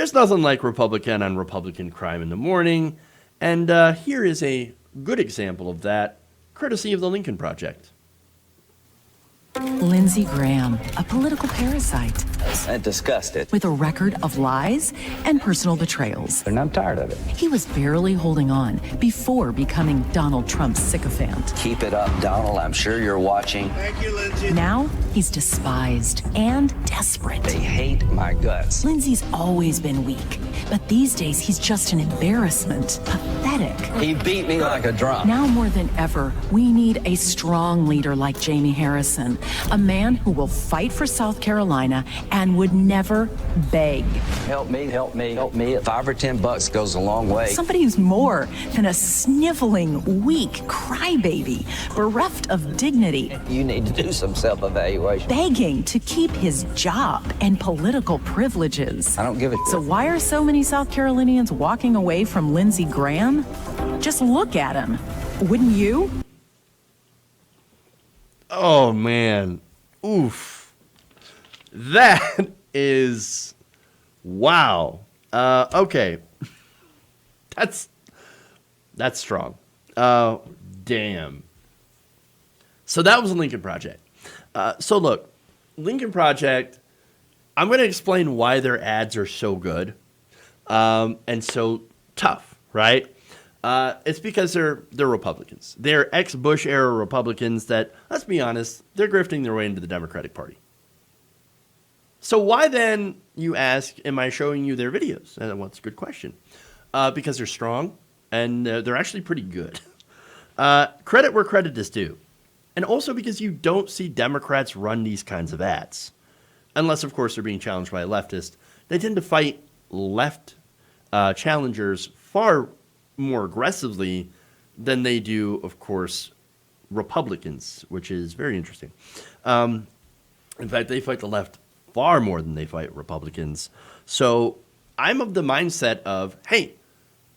There's nothing like Republican on Republican crime in the morning, and here is a good example of that, courtesy of the Lincoln Project. Lindsey Graham, a political parasite. I'm disgusted. With a record of lies and personal betrayals. And I'm tired of it. He was barely holding on before becoming Donald Trump's sycophant. Keep it up, Donald. I'm sure you're watching. Thank you, Lindsey. Now, he's despised and desperate. They hate my guts. Lindsey's always been weak, but these days he's just an embarrassment. Pathetic. He beat me like a drum. Now more than ever, we need a strong leader like Jamie Harrison, a man who will fight for South Carolina and would never beg. Help me, help me, help me. $5 or $10 goes a long way. Somebody who's more than a sniveling, weak crybaby, bereft of dignity. You need to do some self-evaluation. Begging to keep his job and political privileges. I don't give a So why are so many South Carolinians walking away from Lindsey Graham? Just look at him. Wouldn't you? Oh, man. Oof. That is... Wow. Okay. That's strong. Damn. So that was the Lincoln Project. So look, Lincoln Project, I'm going to explain why their ads are so good and so tough, right? It's because they're Republicans. They're ex-Bush era Republicans that, let's be honest, they're grifting their way into the Democratic Party. So why then, you ask, am I showing you their videos? And well, that's a good question. Because they're strong and they're actually pretty good. Credit where credit is due. And also because you don't see Democrats run these kinds of ads. Unless, of course, they're being challenged by a leftist. They tend to fight left challengers far more aggressively than they do, of course, Republicans, which is very interesting. In fact, they fight the left far more than they fight Republicans. So I'm of the mindset of, hey,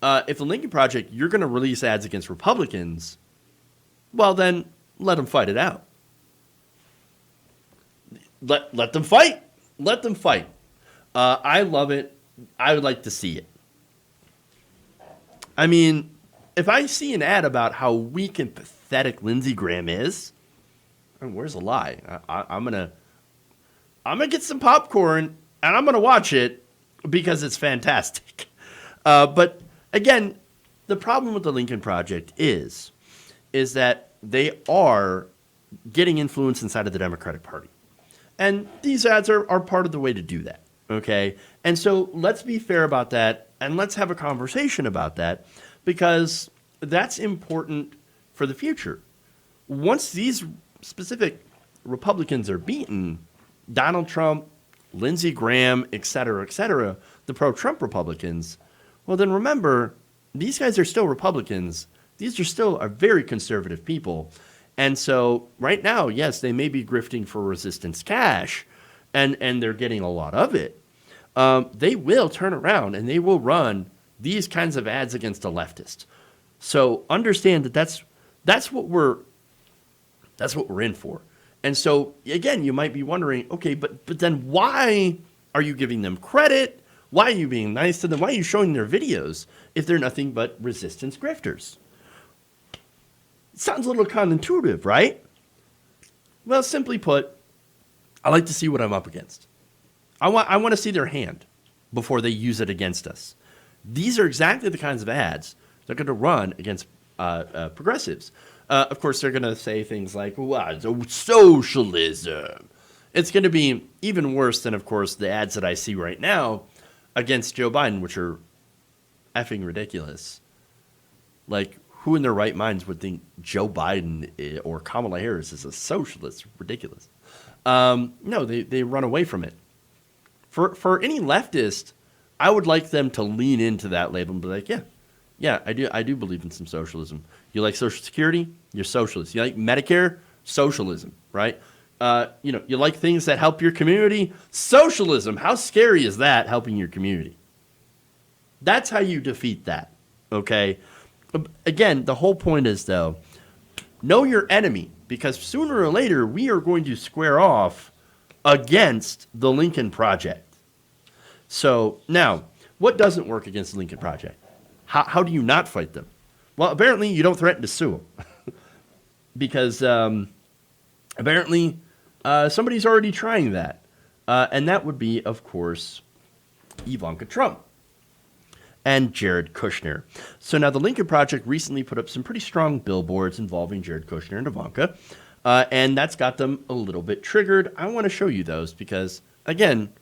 if the Lincoln Project, you're going to release ads against Republicans, well, then let them fight it out. Let them fight. Let them fight. I love it. I would like to see it. I mean, if I see an ad about how weak and pathetic Lindsey Graham is, I mean, where's the lie? I'm gonna get some popcorn and I'm gonna watch it because it's fantastic. But again, the problem with the Lincoln Project is that they are getting influence inside of the Democratic Party, and these ads are part of the way to do that. Okay, and so let's be fair about that, and let's have a conversation about that, because that's important for the future. Once these specific Republicans are beaten, Donald Trump, Lindsey Graham, et cetera, the pro-Trump Republicans, well, then remember, these guys are still Republicans. These are still a very conservative people. And so right now, yes, they may be grifting for resistance cash, and they're getting a lot of it. They will turn around and they will run these kinds of ads against a leftist. So understand that that's what we're in for. And so again, you might be wondering, okay, but then why are you giving them credit? Why are you being nice to them? Why are you showing their videos if they're nothing but resistance grifters? It sounds a little counterintuitive, right? Well, simply put, I like to see what I'm up against. I want to see their hand before they use it against us. These are exactly the kinds of ads they're going to run against progressives. Of course, they're going to say things like, wow, socialism. It's going to be even worse than, of course, the ads that I see right now against Joe Biden, which are effing ridiculous. Like, who in their right minds would think Joe Biden or Kamala Harris is a socialist? Ridiculous. No, they run away from it. For any leftist, I would like them to lean into that label and be like, yeah, I do believe in some socialism. You like Social Security? You're socialist. You like Medicare? Socialism, right? You like things that help your community? Socialism. How scary is that, helping your community? That's how you defeat that, okay? Again, the whole point is, though, know your enemy, because sooner or later we are going to square off against the Lincoln Project. So now, What doesn't work against the Lincoln Project? How do you not fight them? Well, apparently you don't threaten to sue them. Because apparently somebody's already trying that. And that would be, of course, Ivanka Trump and Jared Kushner. So now the Lincoln Project recently put up some pretty strong billboards involving Jared Kushner and Ivanka. And that's got them a little bit triggered. I want to show you those because, again,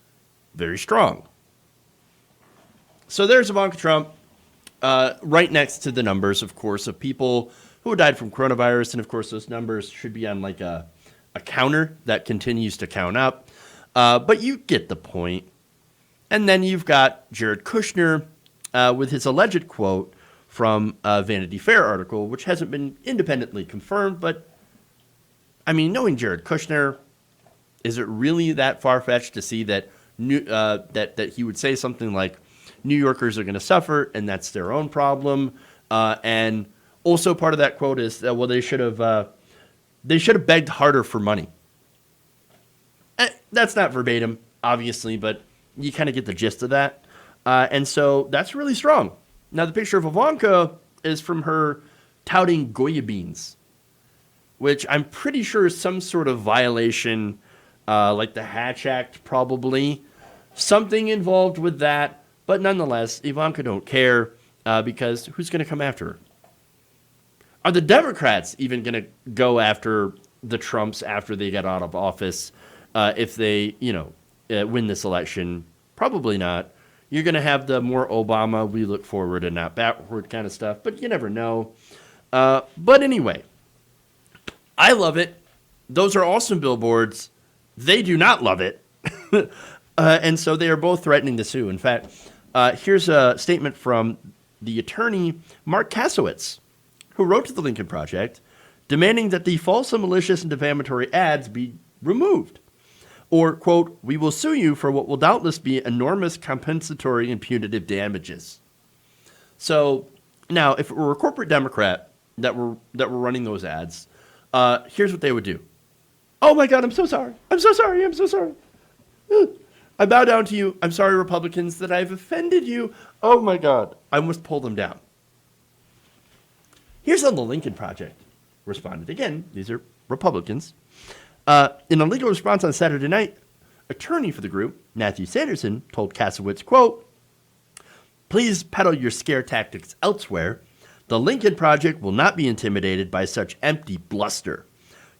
very strong. So there's Ivanka Trump right next to the numbers, of course, of people who died from coronavirus. And, of course, those numbers should be on like a counter that continues to count up. But you get the point. And then you've got Jared Kushner with his alleged quote from a Vanity Fair article, which hasn't been independently confirmed. But, I mean, knowing Jared Kushner, is it really that far-fetched to see that that he would say something like, New Yorkers are going to suffer, and that's their own problem? And also part of that quote is that, well, they should have begged harder for money. That's not verbatim, obviously, but you kind of get the gist of that. And so that's really strong. Now, the picture of Ivanka is from her touting Goya beans, which I'm pretty sure is some sort of violation, like the Hatch Act, probably. Something involved with that. But nonetheless, Ivanka don't care because who's going to come after her? Are the Democrats even going to go after the Trumps after they get out of office if they, win this election? Probably not. You're going to have the more Obama, we look forward and not backward kind of stuff, but you never know. But anyway, I love it. Those are awesome billboards. They do not love it. And so they are both threatening to sue. In fact, here's a statement from the attorney, Mark Kasowitz, who wrote to the Lincoln Project, demanding that the false and malicious and defamatory ads be removed. Or, quote, we will sue you for what will doubtless be enormous compensatory and punitive damages. So now, if it were a corporate Democrat that were running those ads, here's what they would do. Oh my God, I'm so sorry. I'm so sorry. I'm so sorry. I bow down to you. I'm sorry, Republicans, that I've offended you. Oh my God, I must pull them down. Here's how the Lincoln Project responded. Again, these are Republicans. In a legal response on Saturday night, attorney for the group, Matthew Sanderson, told Kasowitz, quote, please peddle your scare tactics elsewhere. The Lincoln Project will not be intimidated by such empty bluster.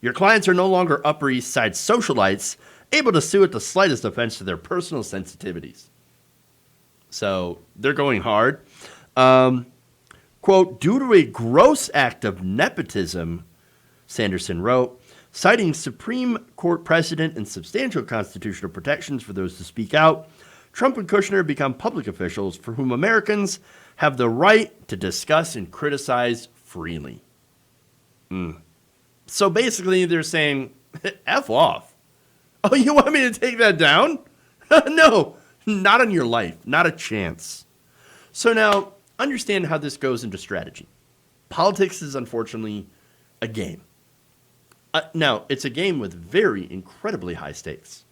Your clients are no longer Upper East Side socialites able to sue at the slightest offense to their personal sensitivities. So they're going hard. Quote, due to a gross act of nepotism, Sanderson wrote, citing Supreme Court precedent and substantial constitutional protections for those to speak out, Trump and Kushner become public officials for whom Americans have the right to discuss and criticize freely. So basically they're saying, F off. Oh, you want me to take that down? No, not on your life. Not a chance. So now, understand how this goes into strategy. Politics is unfortunately a game. Now, it's a game with very incredibly high stakes.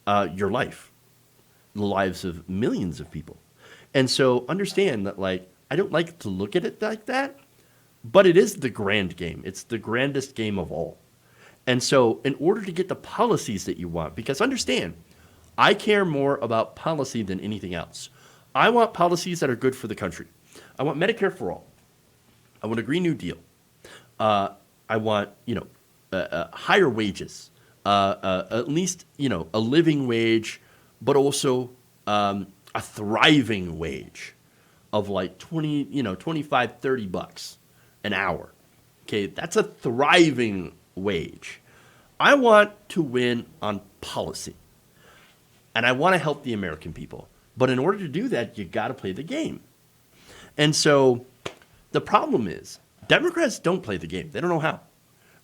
Your life. The lives of millions of people. And so understand that, I don't like to look at it like that, but it is the grand game. It's the grandest game of all. And so in order to get the policies that you want, because understand, I care more about policy than anything else. I want policies that are good for the country. I want Medicare for all. I want a Green New Deal. I want, higher wages, at least, a living wage, but also a thriving wage of like 25, 30 bucks an hour. Okay, that's a thriving wage. I want to win on policy. And I want to help the American people. But in order to do that, you got to play the game. And so the problem is Democrats don't play the game. They don't know how.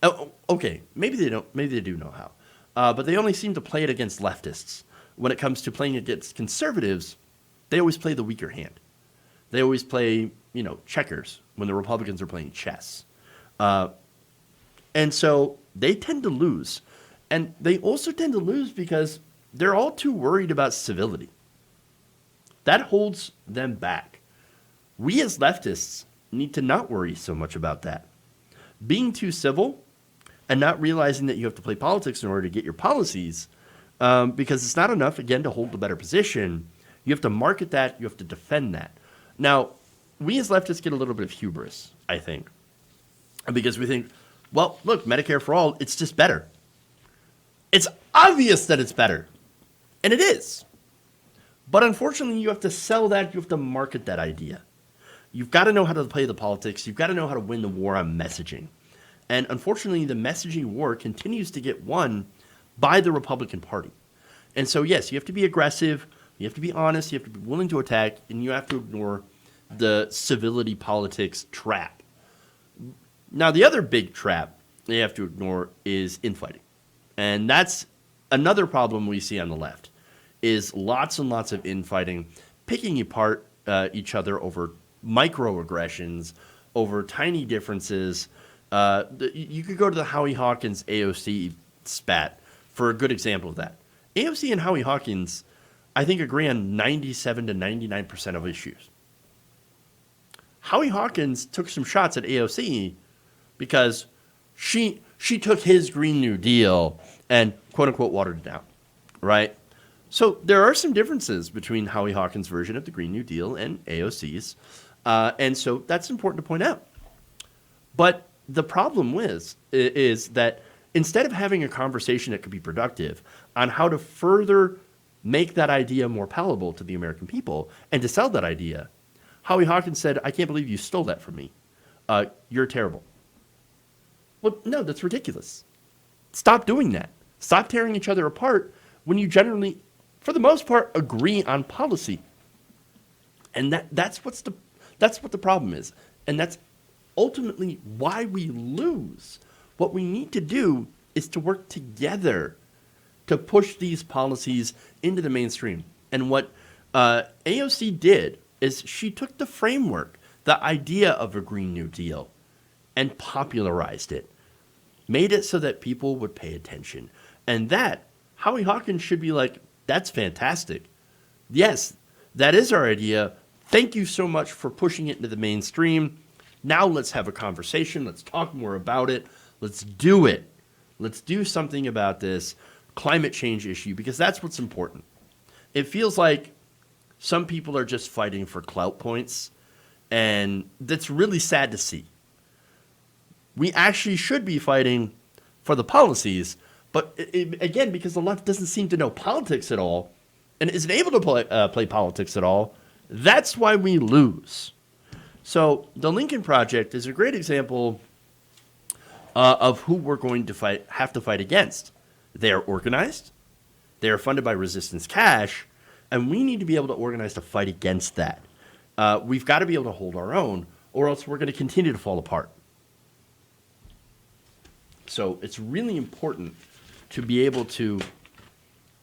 Oh, okay, maybe they don't. Maybe they do know how. But they only seem to play it against leftists. When it comes to playing against conservatives, they always play the weaker hand. They always play, checkers when the Republicans are playing chess. And so they tend to lose. And they also tend to lose because they're all too worried about civility. That holds them back. We as leftists need to not worry so much about that. Being too civil and not realizing that you have to play politics in order to get your policies, because it's not enough, again, to hold the better position. You have to market that. You have to defend that. Now, we as leftists get a little bit of hubris, I think, because we think, well, look, Medicare for all, it's just better. It's obvious that it's better, and it is. But unfortunately, you have to sell that. You have to market that idea. You've got to know how to play the politics. You've got to know how to win the war on messaging. And unfortunately, the messaging war continues to get won by the Republican Party. And so, yes, you have to be aggressive. You have to be honest. You have to be willing to attack. And you have to ignore the civility politics trap. Now, the other big trap you have to ignore is infighting. And that's another problem we see on the left, is lots and lots of infighting, picking apart each other over microaggressions, over tiny differences. You could go to the Howie Hawkins AOC spat for a good example of that. AOC and Howie Hawkins, I think, agree on 97 to 99% of issues. Howie Hawkins took some shots at AOC because she took his Green New Deal and, quote unquote, watered it down, right? So there are some differences between Howie Hawkins' version of the Green New Deal and AOC's. And so that's important to point out. But the problem is that instead of having a conversation that could be productive on how to further make that idea more palatable to the American people and to sell that idea, Howie Hawkins said, "I can't believe you stole that from me. You're terrible." Well, no, that's ridiculous. Stop doing that. Stop tearing each other apart when you generally, for the most part, agree on policy. And that's what the problem is. And that's ultimately why we lose. What we need to do is to work together to push these policies into the mainstream. And what AOC did is she took the framework, the idea of a Green New Deal, and popularized it, made it so that people would pay attention. And that, Howie Hawkins should be like, that's fantastic. Yes, that is our idea. Thank you so much for pushing it into the mainstream. Now let's have a conversation. Let's talk more about it. Let's do it. Let's do something about this climate change issue, because that's what's important. It feels like some people are just fighting for clout points, and that's really sad to see. We actually should be fighting for the policies, but again, because the left doesn't seem to know politics at all and isn't able to play politics at all, that's why we lose. So the Lincoln Project is a great example of who we're going to have to fight against. They are organized, they are funded by Resistance Cash, and we need to be able to organize to fight against that. We've got to be able to hold our own, or else we're going to continue to fall apart. So it's really important to be able to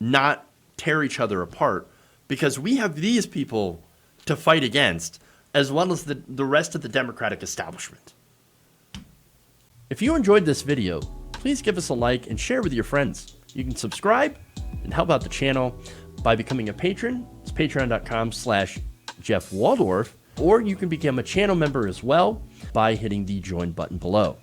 not tear each other apart, because we have these people to fight against, as well as the rest of the Democratic establishment. If you enjoyed this video, please give us a like and share with your friends. You can subscribe and help out the channel by becoming a patron. It's patreon.com/Jeff Waldorf, or you can become a channel member as well by hitting the join button below.